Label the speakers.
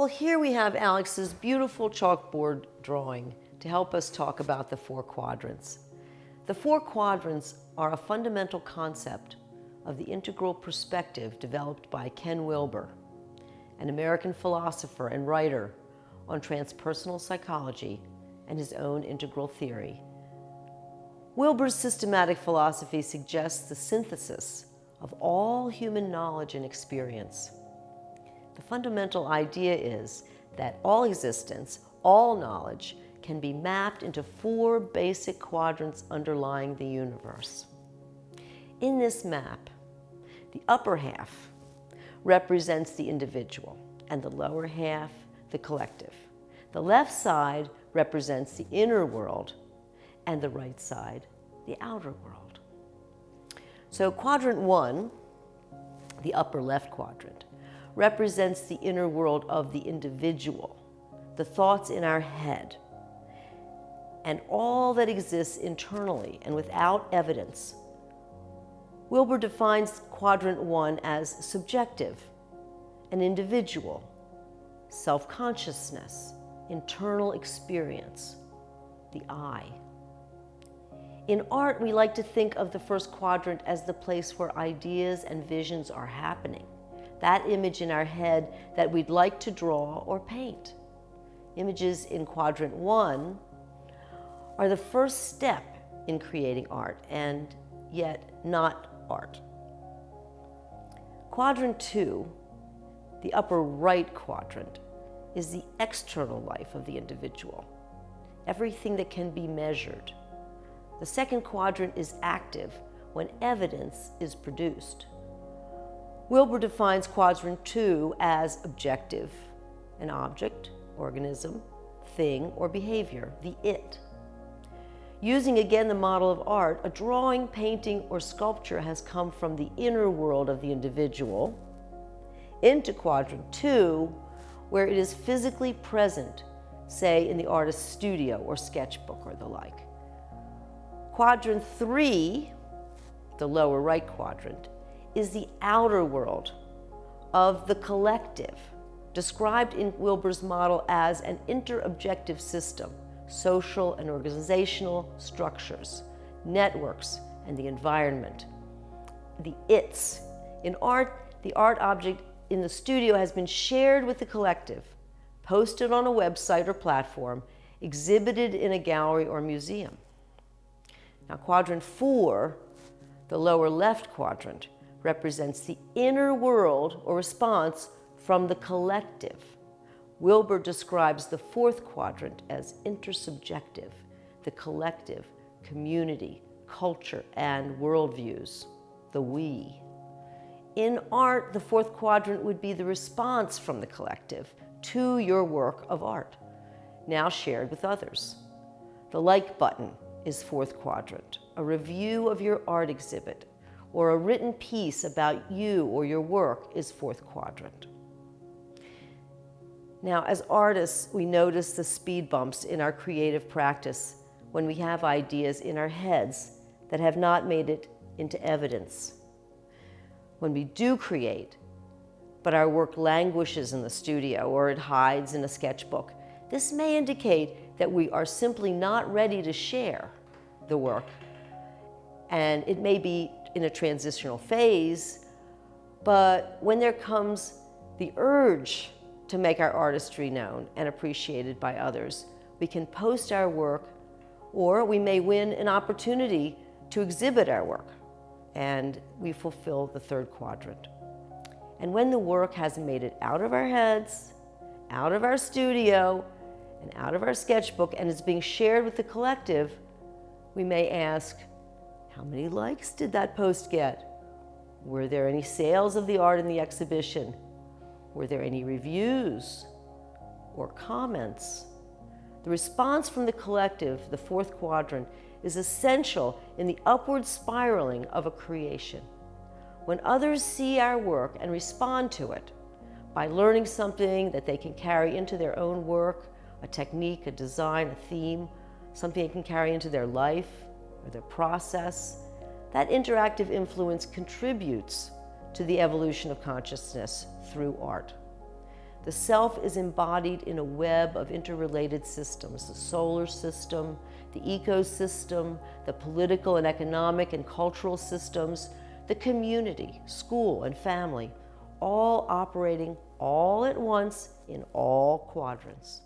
Speaker 1: Well, here we have Alex's beautiful chalkboard drawing to help us talk about the four quadrants. The four quadrants are a fundamental concept of the integral perspective developed by Ken Wilbur, an American philosopher and writer on transpersonal psychology and his own integral theory. Wilbur's systematic philosophy suggests the synthesis of all human knowledge and experience. The fundamental idea is that all existence, all knowledge, can be mapped into four basic quadrants underlying the universe. In this map, the upper half represents the individual and the lower half the collective. The left side represents the inner world and the right side the outer world. So Quadrant One, the upper left quadrant, represents the inner world of the individual, the thoughts in our head, and all that exists internally and without evidence. Wilber defines Quadrant One as subjective, an individual, self-consciousness, internal experience, the I. In art, we like to think of the first quadrant as the place where ideas and visions are happening, that image in our head that we'd like to draw or paint. Images in Quadrant One are the first step in creating art, and yet not art. Quadrant Two, the upper right quadrant, is the external life of the individual, everything that can be measured. The second quadrant is active when evidence is produced. Wilber defines Quadrant Two as objective, an object, organism, thing, or behavior, the it. Using again the model of art, a drawing, painting, or sculpture has come from the inner world of the individual into Quadrant Two, where it is physically present, say in the artist's studio or sketchbook or the like. Quadrant Three, the lower right quadrant, is the outer world of the collective, described in Wilbur's model as an interobjective system, social and organizational structures, networks, and the environment. The it's. In art, the art object in the studio has been shared with the collective, posted on a website or platform, exhibited in a gallery or museum. Now, Quadrant Four, the lower left quadrant, represents the inner world or response from the collective. Wilber describes the fourth quadrant as intersubjective, the collective, community, culture, and worldviews, the we. In art, the fourth quadrant would be the response from the collective to your work of art, now shared with others. The like button is fourth quadrant, a review of your art exhibit, or a written piece about you or your work is fourth quadrant. Now, as artists, we notice the speed bumps in our creative practice when we have ideas in our heads that have not made it into evidence. When we do create, but our work languishes in the studio or it hides in a sketchbook, this may indicate that we are simply not ready to share the work, and it may be in a transitional phase, but when there comes the urge to make our artistry known and appreciated by others, we can post our work, or we may win an opportunity to exhibit our work, and we fulfill the third quadrant. And when the work has made it out of our heads, out of our studio, and out of our sketchbook, and is being shared with the collective, we may ask, how many likes did that post get? Were there any sales of the art in the exhibition? Were there any reviews or comments? The response from the collective, the fourth quadrant, is essential in the upward spiraling of a creation. When others see our work and respond to it by learning something that they can carry into their own work, a technique, a design, a theme, something they can carry into their life or their process, that interactive influence contributes to the evolution of consciousness through art. The self is embodied in a web of interrelated systems: the solar system, the ecosystem, the political and economic and cultural systems, the community, school and family, all operating all at once in all quadrants.